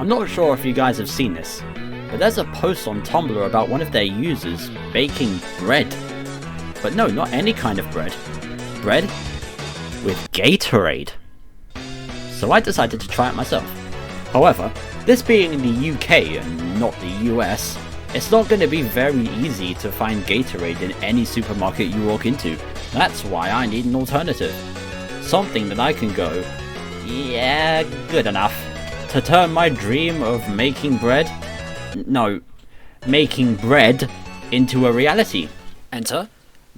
I'm not sure if you guys have seen this, but there's a post on Tumblr about one of their users baking bread. But no, not any kind of bread. Bread with Gatorade. So I decided to try it myself. However, this being in the UK and not the US, it's not going to be very easy to find Gatorade in any supermarket you walk into. That's why I need an alternative. Something that I can go, yeah, good enough, to turn my dream of making bread into a reality. Enter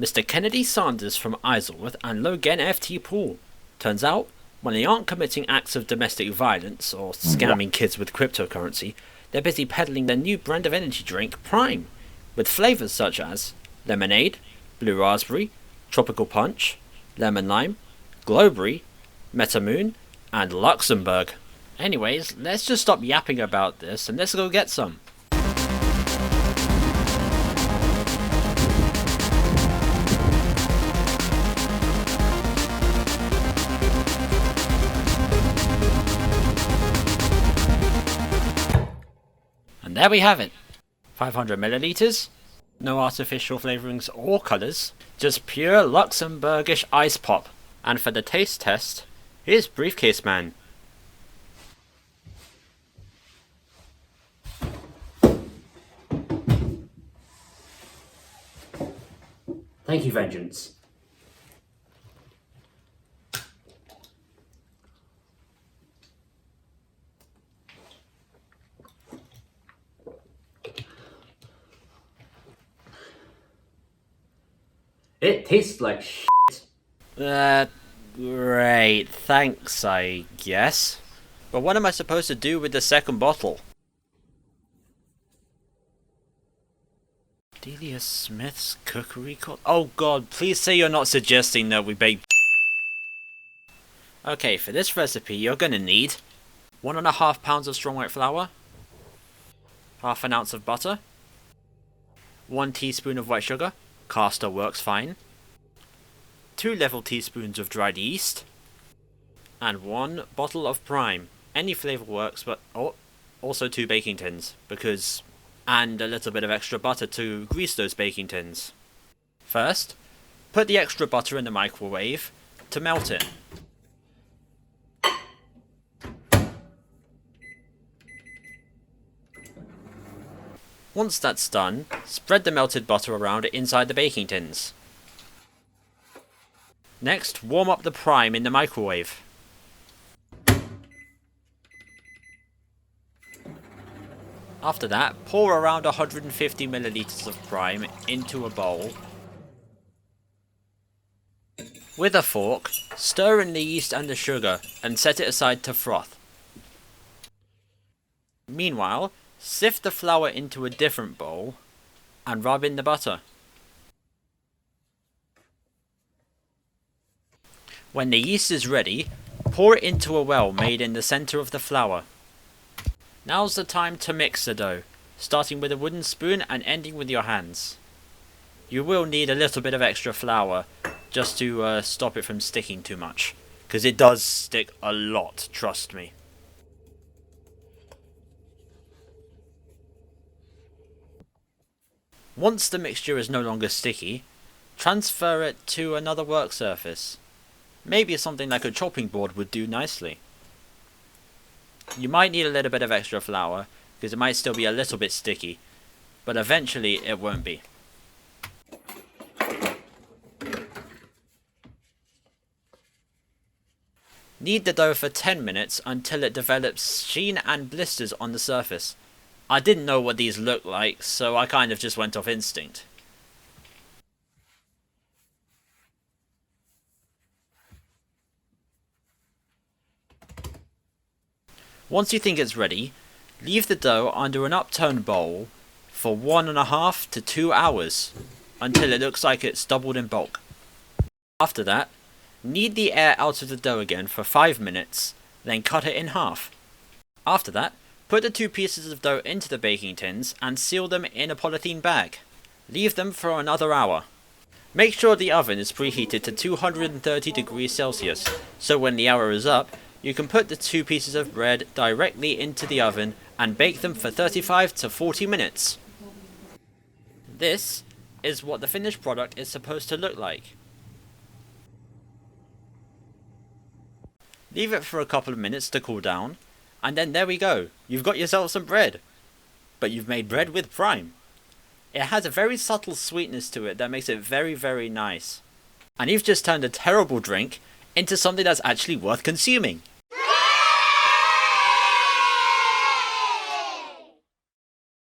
Mr. Kennedy Sanders from Isleworth and Logan FT Pool. Turns out, when they aren't committing acts of domestic violence or scamming kids with cryptocurrency, they're busy peddling their new brand of energy drink, Prime, with flavours such as lemonade, blue raspberry, tropical punch, lemon lime, glowberry, metamoon, and Luxembourg. Anyways, let's just stop yapping about this and let's go get some. And there we have it. 500 milliliters, no artificial flavourings or colours, just pure Luxembourgish ice pop. And for the taste test, here's Briefcase Man. Thank you, Vengeance. It tastes like shit. Great, thanks, I guess. But what am I supposed to do with the second bottle? Delia Smith's Cookery Co- Oh god, please say you're not suggesting that we bake. Okay, for this recipe you're gonna need 1.5 pounds of strong white flour, half an ounce of butter, 1 teaspoon of white sugar, caster works fine, 2 level teaspoons of dried yeast, and 1 bottle of Prime. Any flavour works, but also 2 baking tins, and a little bit of extra butter to grease those baking tins. First, put the extra butter in the microwave to melt it. Once that's done, spread the melted butter around inside the baking tins. Next, warm up the Prime in the microwave. After that, pour around 150 milliliters of Prime into a bowl. With a fork, stir in the yeast and the sugar and set it aside to froth. Meanwhile, sift the flour into a different bowl and rub in the butter. When the yeast is ready, pour it into a well made in the centre of the flour. Now's the time to mix the dough, starting with a wooden spoon and ending with your hands. You will need a little bit of extra flour just to stop it from sticking too much, because it does stick a lot, trust me. Once the mixture is no longer sticky, transfer it to another work surface. Maybe something like a chopping board would do nicely. You might need a little bit of extra flour, because it might still be a little bit sticky, but eventually it won't be. Knead the dough for 10 minutes until it develops sheen and blisters on the surface. I didn't know what these looked like, so I kind of just went off instinct. Once you think it's ready, leave the dough under an upturned bowl for 1.5 to 2 hours until it looks like it's doubled in bulk. After that, knead the air out of the dough again for 5 minutes, then cut it in half. After that, put the 2 pieces of dough into the baking tins and seal them in a polythene bag. Leave them for another hour. Make sure the oven is preheated to 230 degrees Celsius, so when the hour is up, you can put the 2 pieces of bread directly into the oven and bake them for 35 to 40 minutes. This is what the finished product is supposed to look like. Leave it for a couple of minutes to cool down, and then there we go, you've got yourself some bread. But you've made bread with Prime. It has a very subtle sweetness to it that makes it very, very nice. And you've just turned a terrible drink into something that's actually worth consuming.